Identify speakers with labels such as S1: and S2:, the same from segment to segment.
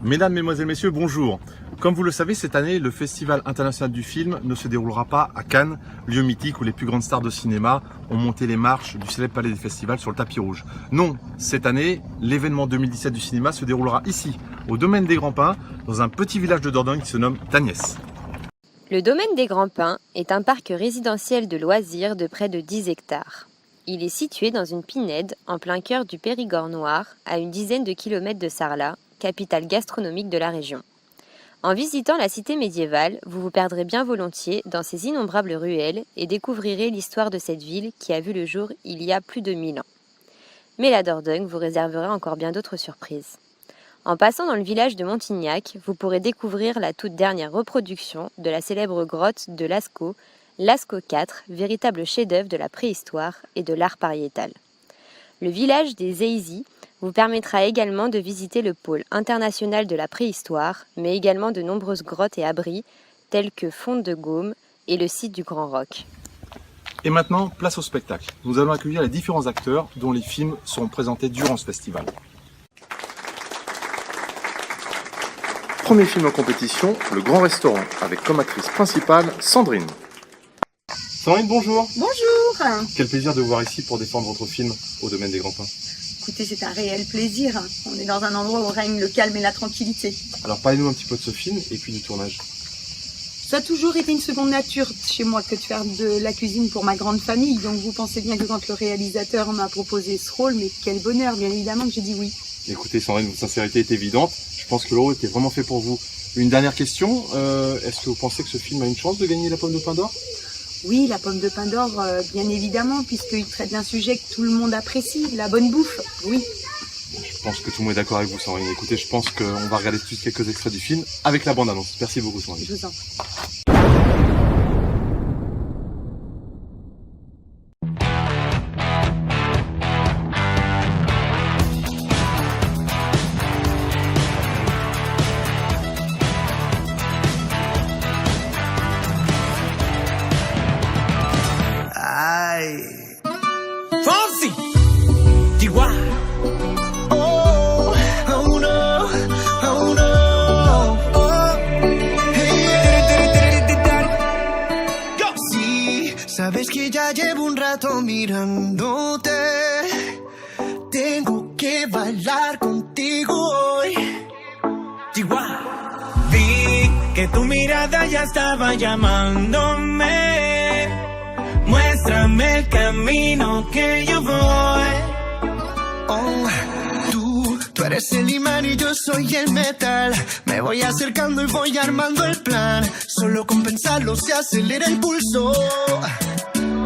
S1: Mesdames, Mesdemoiselles, Messieurs, bonjour. Comme vous le savez, cette année, le Festival international du film ne se déroulera pas à Cannes, lieu mythique où les plus grandes stars de cinéma ont monté les marches du célèbre palais des festivals sur le tapis rouge. Non, cette année, l'événement 2017 du cinéma se déroulera ici, au Domaine des Grands Pins, dans un petit village de Dordogne qui se nomme Tagnès.
S2: Le Domaine des Grands Pins est un parc résidentiel de loisirs de près de 10 hectares. Il est situé dans une pinède en plein cœur du Périgord noir, à une dizaine de kilomètres de Sarlat, capitale gastronomique de la région. En visitant la cité médiévale, vous vous perdrez bien volontiers dans ses innombrables ruelles et découvrirez l'histoire de cette ville qui a vu le jour il y a plus de 1000 ans. Mais la Dordogne vous réservera encore bien d'autres surprises. En passant dans le village de Montignac, vous pourrez découvrir la toute dernière reproduction de la célèbre grotte de Lascaux, Lascaux IV, véritable chef-d'œuvre de la préhistoire et de l'art pariétal. Le village des Eyzies vous permettra également de visiter le pôle international de la préhistoire, mais également de nombreuses grottes et abris, tels que Fonte de Gaume et le site du Grand Roc.
S1: Et maintenant, place au spectacle. Nous allons accueillir les différents acteurs dont les films seront présentés durant ce festival. Premier film en compétition, Le Grand Restaurant, avec comme actrice principale Sandrine. Sandrine, bonjour.
S3: Bonjour.
S1: Quel plaisir de vous voir ici pour défendre votre film au Domaine des Grands Pins.
S3: Écoutez, c'est un réel plaisir. On est dans un endroit où règne le calme et la tranquillité.
S1: Alors parlez-nous un petit peu de ce film et puis du tournage.
S3: Ça a toujours été une seconde nature chez moi que de faire de la cuisine pour ma grande famille. Donc vous pensez bien que quand le réalisateur m'a proposé ce rôle, mais quel bonheur, bien évidemment que j'ai dit oui.
S1: Écoutez Sandrine, votre sincérité est évidente. Je pense que le rôle était vraiment fait pour vous. Une dernière question, est-ce que vous pensez que ce film a une chance de gagner la Pomme de Pin d'Or ?
S3: Oui, la Pomme de Pin d'Or, bien évidemment, puisqu'il traite d'un sujet que tout le monde apprécie, la bonne bouffe, oui.
S1: Je pense que tout le monde est d'accord avec vous, Sandrine. Écoutez, je pense qu'on va regarder tout de suite quelques extraits du film avec la bande-annonce. Merci beaucoup, Sandrine.
S3: Je vous en prie.
S4: Fonsi, Chihuahua. Oh, oh no, oh no. Oh. Hey. Sí, sabes que ya llevo un rato mirándote. Tengo que bailar contigo hoy. Chihuahua. Vi que tu mirada ya estaba llamándome. Muéstrame el camino que yo voy. Oh, tú eres el imán y yo soy el metal. Me voy acercando y voy armando el plan. Solo con pensarlo se acelera el pulso.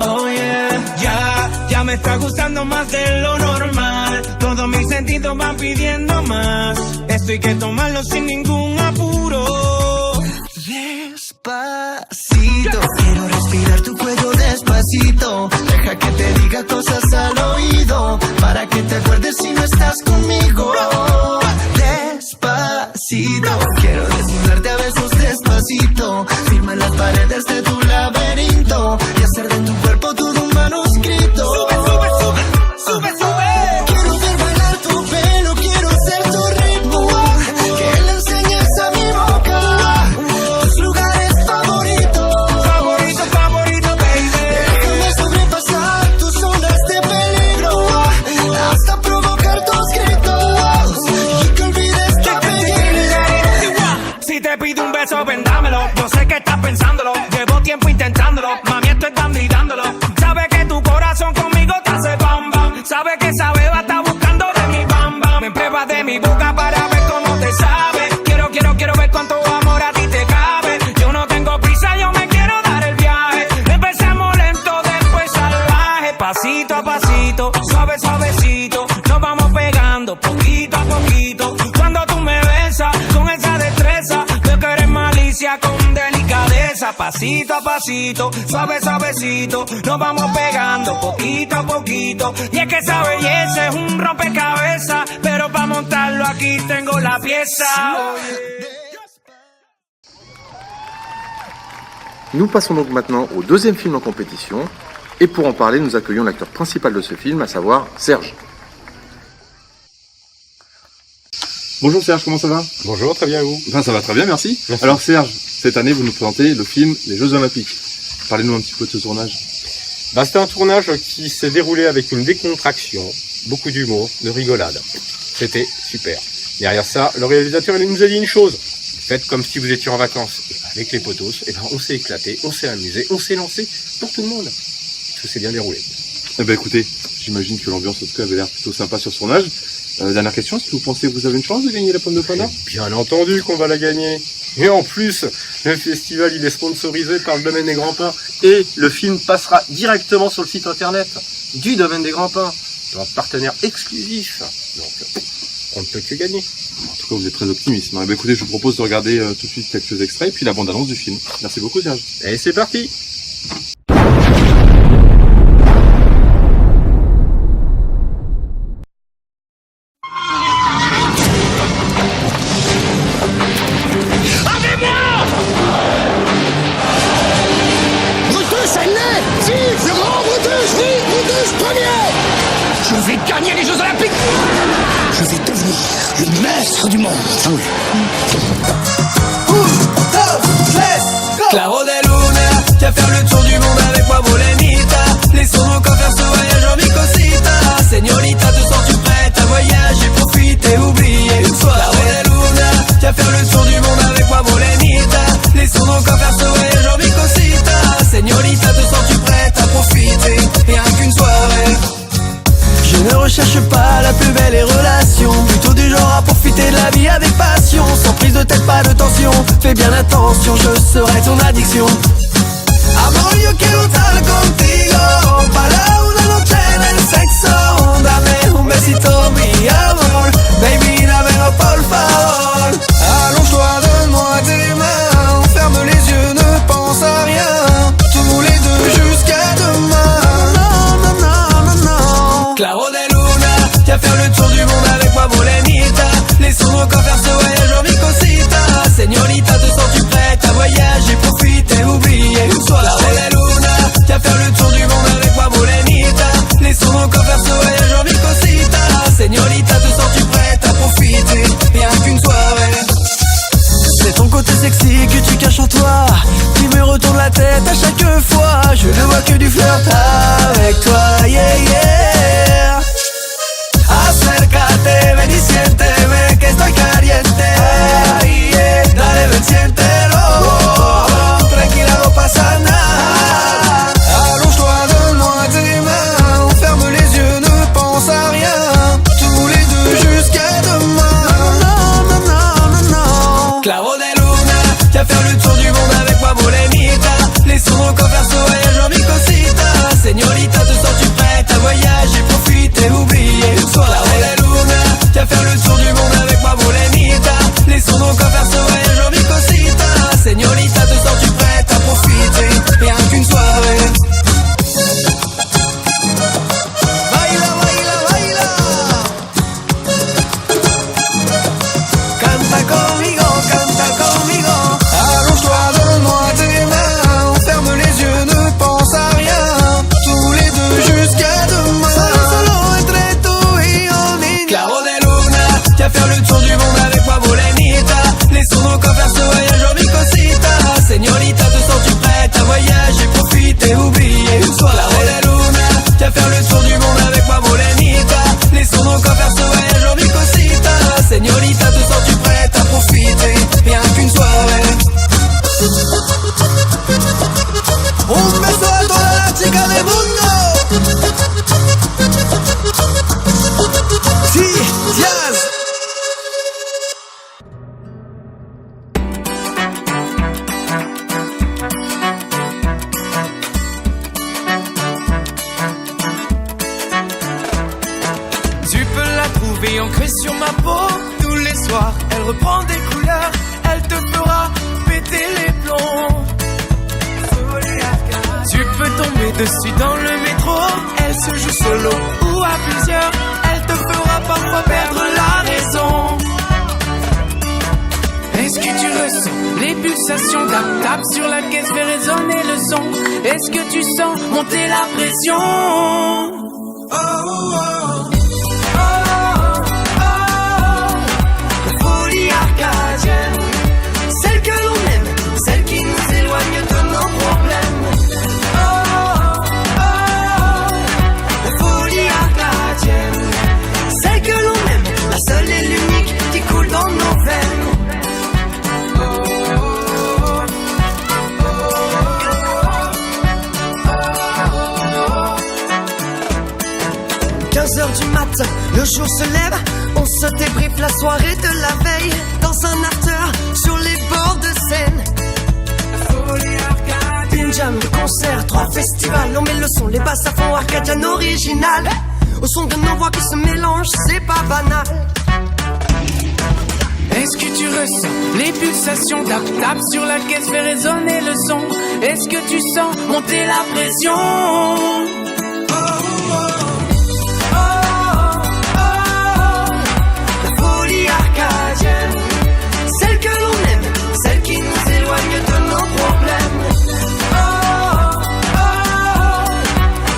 S4: Oh yeah, ya me está gustando más de lo normal. Todos mis sentidos van pidiendo más. Esto hay que tomarlo sin ningún apuro. Despacito, quiero respirar tu cuello despacito. Deja que te diga cosas al oído, para que te acuerdes si no estás conmigo. Despacito, quiero desnudarte a besos despacito. Firma las paredes de tu laberinto y hacer de tu cuerpo todo un manuscrito. Sube, sube, sube, sube, sube. Quiero ver bailar tu pelo, quiero ser tu ritmo. Que le enseñes a mi boca tus lugares favoritos. Favorito, favorito, baby. Déjame sobrepasar tus zonas de peligro hasta provocar tus gritos y que olvides tu apellido. Si te pido un beso, vendámelo. Yo sé que estás pensándolo. Llevo tiempo intentándolo. Mami, esto es dando y dándolo. Sabe que tu corazón conmigo te hace bam bam. Sabe que esa beba está buscando de mi bam bam. Me pruebas de mi boca para ver cómo te sabe. Quiero ver cuánto amor a ti te cabe. Yo no tengo prisa, yo me quiero dar el viaje. Empezamos lento, después salvaje. Pasito a pasito, suave, suavecito. Nos vamos pegando poquito a poquito. Cuando tú me besas con esa destreza, veo que eres malicia con delicadeza. Pasito a pasito, suave, suavecito. Nos vamos pegando poquito a poquito. Y es que esa belleza es un rompecabezas, pero para montarlo aquí tengo la pieza.
S1: Nous passons donc maintenant au deuxième film en compétition. Et pour en parler, nous accueillons l'acteur principal de ce film, à savoir Serge. Bonjour Serge, comment ça va?
S5: Bonjour, très bien, vous?
S1: Enfin, ça va très bien, merci.
S5: Merci.
S1: Alors Serge, cette année vous nous présentez le film Les Jeux Olympiques. Parlez-nous un petit peu de ce tournage.
S5: C'était un tournage qui s'est déroulé avec une décontraction, beaucoup d'humour, de rigolade. C'était super. Derrière ça, le réalisateur il nous a dit une chose. Faites comme si vous étiez en vacances. Et avec les potos, on s'est éclaté, on s'est amusé, on s'est lancé pour tout le monde. Tout s'est bien déroulé.
S1: Eh ben écoutez, j'imagine que l'ambiance en tout cas avait l'air plutôt sympa sur ce tournage. Dernière question, est-ce que vous pensez que vous avez une chance de gagner la pomme de Panda?
S5: Bien entendu qu'on va la gagner. Et en plus, le festival il est sponsorisé par le Domaine des Grands Pins. Et le film passera directement sur le site internet du Domaine des Grands Pins. Notre partenaire exclusif. Donc, on ne peut que gagner.
S1: En tout cas, vous êtes très optimiste. Eh ben écoutez, je vous propose de regarder tout de suite quelques extraits et puis la bande-annonce du film. Merci beaucoup Serge.
S5: Et c'est parti.
S6: Brutus, elle l'est! Vive le grand Brutus! Vive Brutus premier! Je vais gagner les Jeux Olympiques! Je vais devenir le maître du monde! Ah oui.
S7: Claro de Luna, tu vas faire le tour du monde avec moi, Molenita. Laissons nos corps faire ce voyage en mi cosita. Señorita, te sens-tu prête à voyager, profiter, oublier une soirée? Claro de Luna, tu vas faire le tour du monde avec moi, Molenita. Laissons nos corps faire ce voyage en mi cosita. Señorita, te sens-tu prête à profiter, rien qu'une soirée? Je ne recherche pas la plus belle des relations, plutôt du genre à profiter de la vie avec passion. Sans prise de tête, pas de tension, fais bien attention, je serai ton addiction. Amor, yo quiero estar contigo, para una noche en el sexo. Dame un besito, mi amor, baby, dámelo por favor. Allonge-toi, donne-moi tes mains, ferme les yeux, ne pense à rien. Tous les deux jusqu'à demain. Non, non, non, non, non. Claro de Luna, tu vas faire le tour du monde avec moi, Molenita. Laissons nos corps faire ce voyage en mi cosita. Señorita, te sens-tu prête à voyager, profiter, oublier une soirée? Claro de Luna, tu vas faire le tour du monde avec moi, Molenita. Laissons nos corps faire ce voyage en mi cosita. Señorita, te sens-tu prête à profiter, rien qu'une soirée? C'est ton côté sexy que tu caches en toi qui me retourne la tête à chaque fois. Je ne vois que du flirt avec toi, yeah, yeah. Acércate, ven y siénteme que estoy caliente. Ay, yeah. Dale, ven, siéntelo. Tranquila, no pasa nada. Allonge-toi, donne-moi tes mains. Ferme les yeux, ne pense à rien. Tous les deux jusqu'à demain. Non, non, non, non, non. Claro de Luna, tu vas faire le tour du monde avec moi, Molenita. Laissons nos corps faire ce voyage en mi cosita. Señorita, te sens-tu prête à voyager, profiter, oublier une soirée? Claro de Luna, tu vas faire le tour du monde avec moi, Molenita. Laissons nos corps faire ce voyage en mi cosita. Señorita, te sens-tu prête à profiter, rien qu'une soirée? Baila, baila, baila. Canta conmigo, canta conmigo. Allonge-toi, donne-moi tes mains. Ferme les yeux, ne pense à rien. Tous les deux jusqu'à demain. Solo entre tú y yo, niña. Claro de Luna, tu vas faire le tour du monde avec moi, Molenita. Laissons nos corps faire ce voyage en mi cosita. Señorita, te sens-tu prête à voyager, profiter, oublier une soirée? Claro de Luna, tu vas faire le tour du monde avec moi, Molenita. Laissons nos corps faire ce voyage en mi cosita. Señorita, te sens-tu prête à profiter, rien qu'une soirée? Un beso a todas las chicas del mundo. Sí, jazz.
S8: Tu peux la trouver ancrée sur ma peau. Tous les soirs, elle reprend des couleurs. Elle te fera péter les plombs. Tu peux tomber dessus dans le métro. Elle se joue solo ou à plusieurs. Elle te fera parfois perdre la raison. Est-ce que tu ressens les pulsations? Tape sur la caisse, fait résonner le son. Est-ce que tu sens monter la pression? Oh, oh, oh.
S7: matin, le jour se lève, on se débriefe la soirée de la veille. Dans un after, sur les bords de Seine. Une jam, de concert, 3 festivals. On met le son, les basses à fond, Arcadian original. Au son de nos voix qui se mélangent, c'est pas banal.
S8: Est-ce que tu ressens les pulsations? Tap tap sur la caisse, fait résonner le son. Est-ce que tu sens monter la pression?
S7: La folie arcadienne, celle que l'on aime, celle qui nous éloigne de nos problèmes.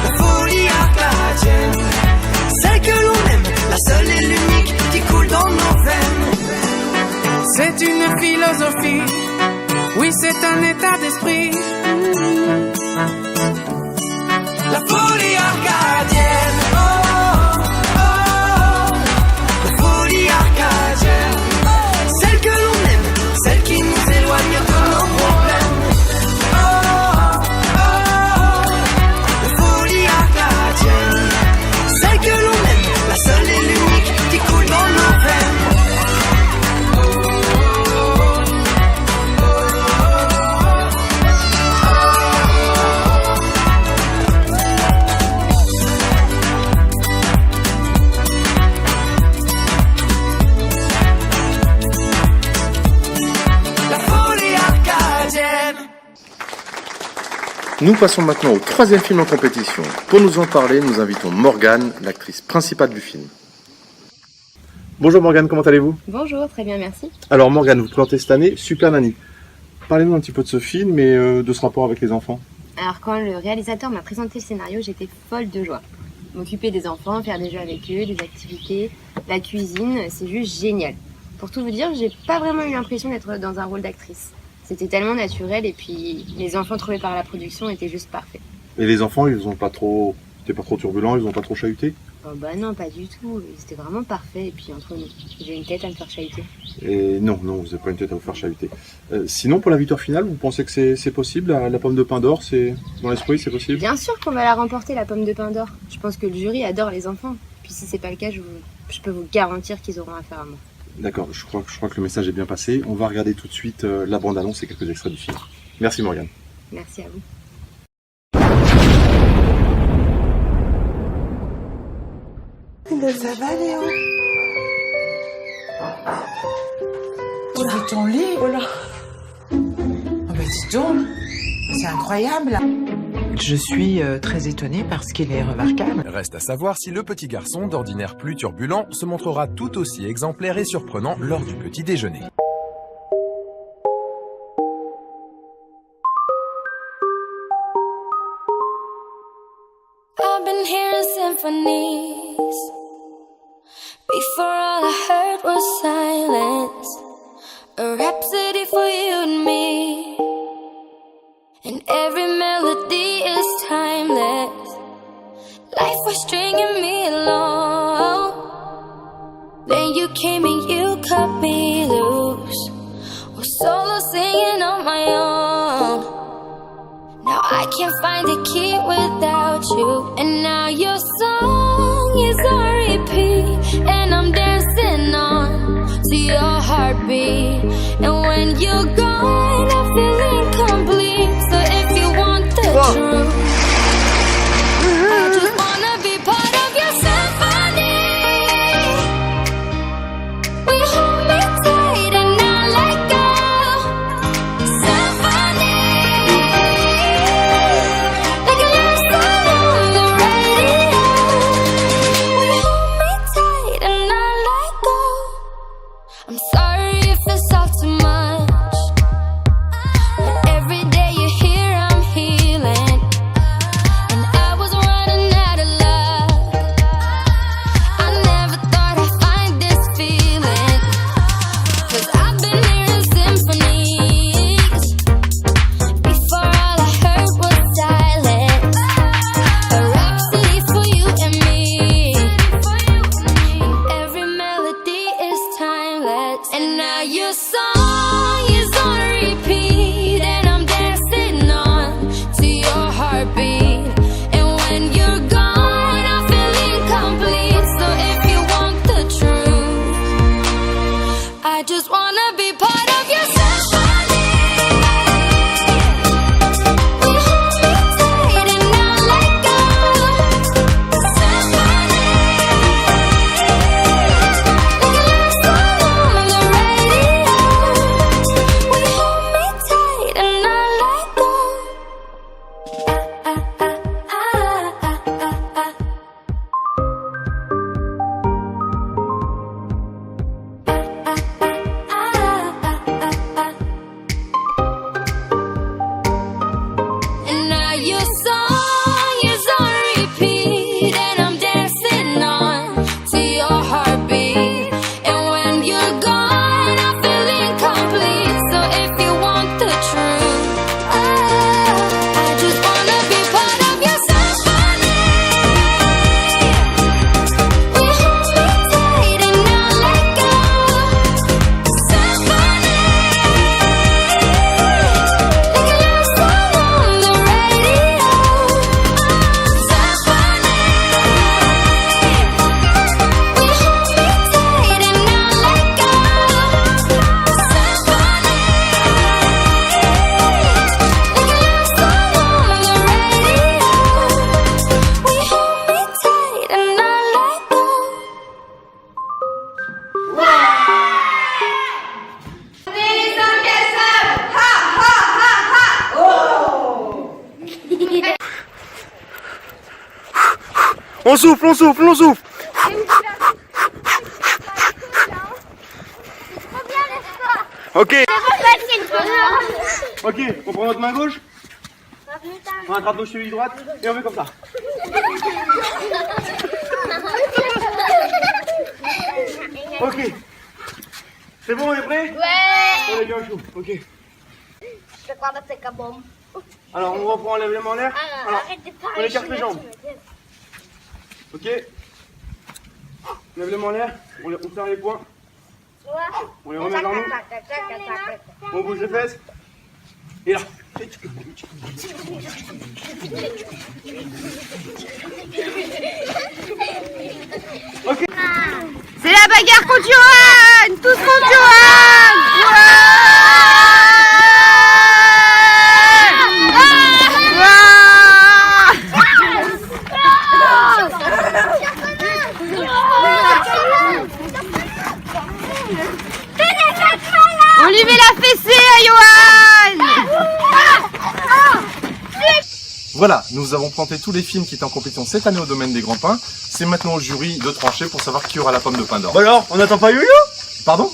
S7: La folie arcadienne, celle que l'on aime, la seule et l'unique qui coule dans nos veines.
S8: C'est une philosophie, oui c'est un état d'esprit.
S7: La folie arcadienne, la folie arcadienne, celle que l'on aime, celle qui nous éloigne de nos problèmes. La folie arcadienne, celle que l'on aime, la seule et l'unique qui coule dans nos veines.
S1: Nous passons maintenant au 3e film en compétition. Pour nous en parler, nous invitons Morgane, l'actrice principale du film. Bonjour Morgane, comment allez-vous?
S2: Bonjour, très bien, merci.
S1: Alors Morgane, vous présentez cette année Super Nanny. Parlez-nous un petit peu de ce film et de ce rapport avec les enfants.
S2: Alors quand le réalisateur m'a présenté le scénario, j'étais folle de joie. M'occuper des enfants, faire des jeux avec eux, des activités, la cuisine, c'est juste génial. Pour tout vous dire, j'ai pas vraiment eu l'impression d'être dans un rôle d'actrice. C'était tellement naturel et puis les enfants trouvés par la production étaient juste parfaits.
S1: Et les enfants, ils ont pas trop... C'était pas trop turbulent, ils ont pas trop chahuté?
S2: Oh bah non, pas du tout. C'était vraiment parfait. Et puis entre nous, j'ai une tête à me faire chahuter.
S1: Et non, vous n'avez pas une tête à vous faire chahuter. Sinon, pour la victoire finale, vous pensez que c'est possible? La pomme de pain d'or, c'est dans l'esprit, c'est possible?
S2: Bien sûr qu'on va la remporter, la pomme de pain d'or. Je pense que le jury adore les enfants. Puis si c'est pas le cas, je peux vous garantir qu'ils auront affaire à moi.
S1: D'accord, je crois que le message est bien passé. On va regarder tout de suite la bande-annonce et quelques extraits du film. Merci Morgane.
S2: Merci à vous.
S9: Ça va, Léo? Tu fais ton lit? Oh là! Ah bah dis donc, c'est incroyable! Je suis très étonnée parce qu'il est remarquable.
S10: Reste à savoir si le petit garçon, d'ordinaire plus turbulent, se montrera tout aussi exemplaire et surprenant lors du petit déjeuner.
S11: I've been hearing symphonies. Before all I heard was silence. A rhapsody for you and me. And every melody is timeless. Life was stringing me along. Then you came and you cut me loose. Was solo singing on my own. Now I can't find a key without you. And now your song is on repeat. And I'm dancing on to your heartbeat. And when you're gone, I feel incomplete. So if you want the truth, I just wanna be part of your symphony. We hold me tight and not let go. Symphony, like a love song on the radio. We hold me tight and not let go. I'm sorry if it's all
S1: On souffle, on souffle, on souffle. Ok. Ok, on prend notre main gauche. On attrape nos chevilles droites et on fait comme ça. Ok. C'est bon, on est prêt? Ouais. On est bien chaud. Ok. Alors on reprend, on lève les mains en l'air. Alors, on écarte les jambes. Ok. On lève les mains en l'air. On serre les poings. On les remet vers nous. On bouge les fesses. Et là. Ok.
S2: C'est la bagarre contre Johan. Tous contre Johan. On lui met la fessée à Johan.
S1: Voilà, nous avons planté tous les films qui étaient en compétition cette année au domaine des grands pains. C'est maintenant au jury de trancher pour savoir qui aura la pomme de pain d'or.
S12: Bah alors, on n'attend pas Yo-Yo?
S1: Pardon?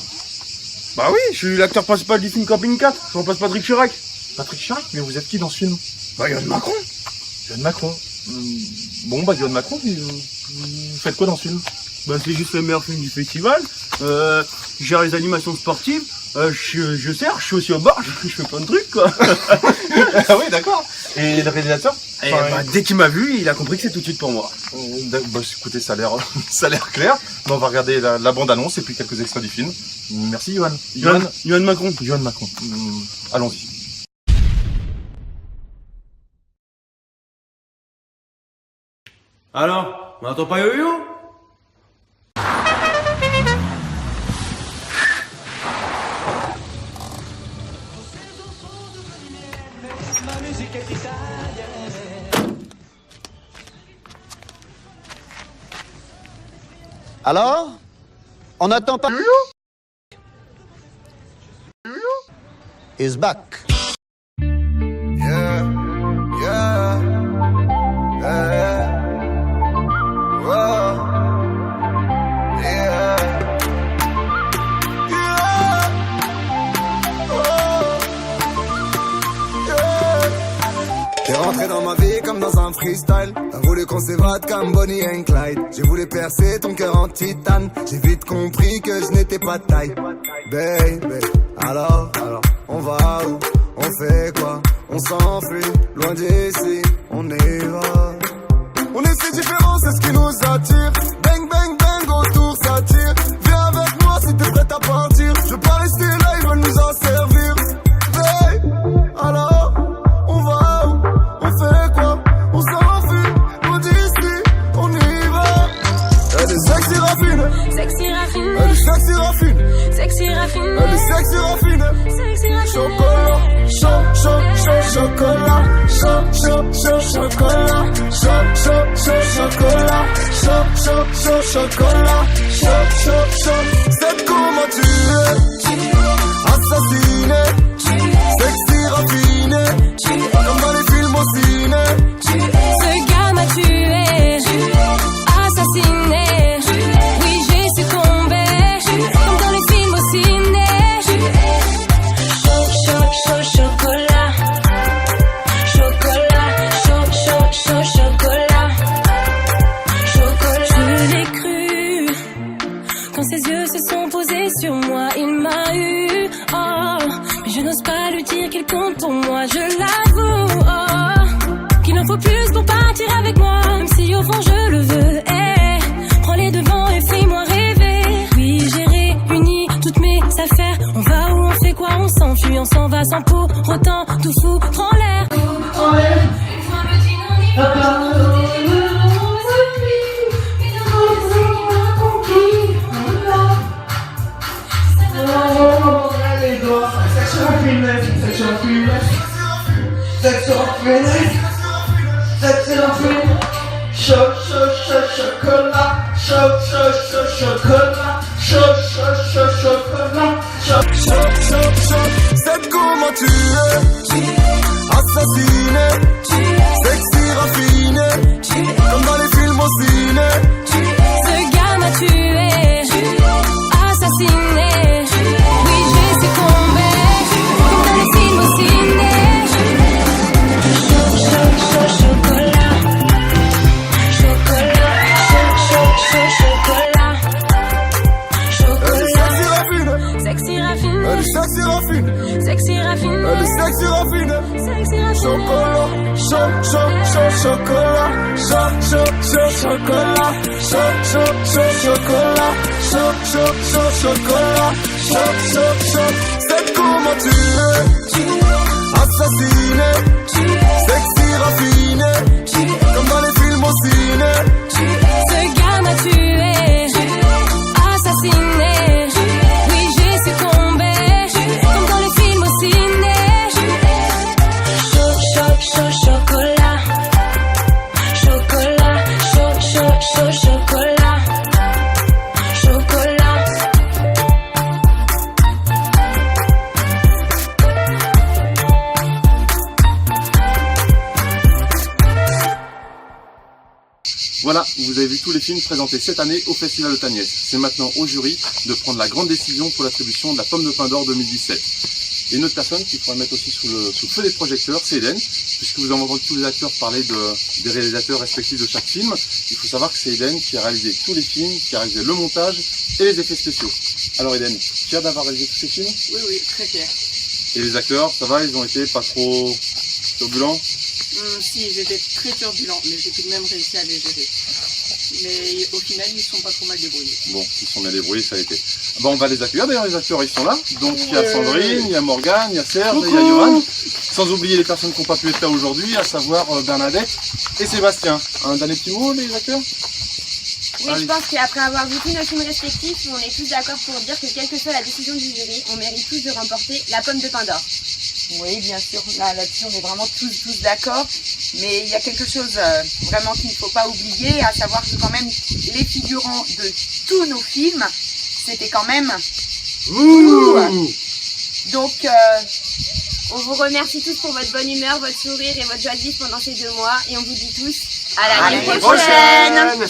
S12: Bah oui, je suis l'acteur principal du film Camping 4. Je remplace Patrick Chirac.
S1: Patrick Chirac? Mais vous êtes qui dans ce film?
S12: Bah Yoann Macron.
S1: Yoann Macron. Bon bah Yoann Macron, vous faites quoi dans ce film?
S12: Bah c'est juste le meilleur film du festival. Je gère les animations sportives. Je sers, je suis aussi au bar, je fais plein de trucs quoi.
S1: Ah oui, d'accord. Et le réalisateur?
S12: Dès qu'il m'a vu, il a compris que c'est tout de suite pour moi.
S1: Bah écoutez, ça a l'air clair. Mais on va regarder la bande-annonce et puis quelques extraits du film. Merci Yoann.
S12: Yoann Macron.
S1: Yoann Macron. Allons-y.
S12: Alors, on n'attend pas Yo-Yo?
S13: Alors? On n'attend pas... Is back.
S4: Yeah, yeah, yeah, whoa, yeah, yeah, oh, yeah. T'es rentré dans ma vie comme dans un freestyle. T'as voulu qu'on s'évade comme Bonnie and Clyde. J'ai voulu percer ton cœur en titane. J'ai vite compris que je n'étais pas taille. Baby, alors, on va où? On fait quoi? On s'enfuit, loin d'ici, on y va. On est si différents, c'est ce qui nous attire. Bang, bang, bang, autour ça tire. Viens avec moi si t'es prête à partir. Je veux pas rester là, ils veulent nous en servir. Hey, alors, on va où? On fait quoi? On s'enfuit, loin d'ici, on y va. Elle est sexy raffine.
S11: Sexy raffine.
S4: Elle est sexy raffine.
S11: Sexy raffine.
S4: Elle est sexy raffine.
S11: Sexy raffine.
S4: Chocolat, chocolat, chocolat, chocolat, chocolat, c'est comment tu es, assassiné, sexy raffiné, comme dans les films au ciné.
S11: Ce gars m'a tué, assassiné, oui j'ai succombé, comme dans les films au ciné. Chocolat, chocolat, chocolat, chocolat. Je l'ai cru quand ses yeux se sont posés sur moi, il m'a eu. Oh, mais je n'ose pas lui dire qu'il compte pour moi. Je l'avoue, oh, qu'il en faut plus pour partir avec moi, même si au fond je le veux. Prends les devants et fais-moi rêver. Oui, j'ai réuni toutes mes affaires. On va où, on fait quoi, on s'enfuit, on s'en va sans pour autant tout foutre en l'air.
S4: C'est comment tu es, assassiné, sexy raffiné, comme dans les films au ciné.
S8: chocolat, chocolat, chocolat, chocolat. C'est comment tu es, assassiné, sexy raffiné, comme dans les films au ciné.
S11: Ce gars m'a tué, assassiné. Oui, j'ai succombé, comme dans les films au ciné. Chocolat, chocolat, chocolat, chocolat.
S1: Voilà, vous avez vu tous les films présentés cette année au Festival de Tagnès. C'est maintenant au jury de prendre la grande décision pour l'attribution de la Pomme de Pin d'Or 2017. Et une autre personne qu'il faudra mettre aussi sous le feu des projecteurs, c'est Eden, puisque vous avez entendu tous les acteurs parler des réalisateurs respectifs de chaque film. Il faut savoir que c'est Eden qui a réalisé tous les films, qui a réalisé le montage et les effets spéciaux. Alors Eden, fier d'avoir réalisé tous ces films?
S3: Oui, très fier.
S1: Et les acteurs, ça va, ils ont été pas trop turbulents?
S3: Si, ils étaient très turbulents, mais j'ai tout de même réussi à les gérer. Mais au final, ils ne sont pas trop mal débrouillés.
S1: Bon, ils sont bien débrouillés, ça a été. Bon, on va les accueillir, d'ailleurs les acteurs ils sont là. Donc il y a Sandrine, il y a Morgane, il y a Serge, il y a Johan. Sans oublier les personnes qui n'ont pas pu être là aujourd'hui, à savoir Bernadette et Sébastien. Un dernier petit mot, les acteurs?
S2: Oui, je pense qu'après avoir vu tous nos films respectifs, on est tous d'accord pour dire que quelle que soit la décision du jury, on mérite tous de remporter la Pomme de Pin d'Or.
S3: Oui, bien sûr, là-dessus on est vraiment tous d'accord, mais il y a quelque chose vraiment qu'il ne faut pas oublier, à savoir que quand même les figurants de tous nos films, c'était quand même nous. Donc
S2: on vous remercie tous pour votre bonne humeur, votre sourire et votre joie de vivre pendant ces 2 mois, et on vous dit tous à l'année prochaine.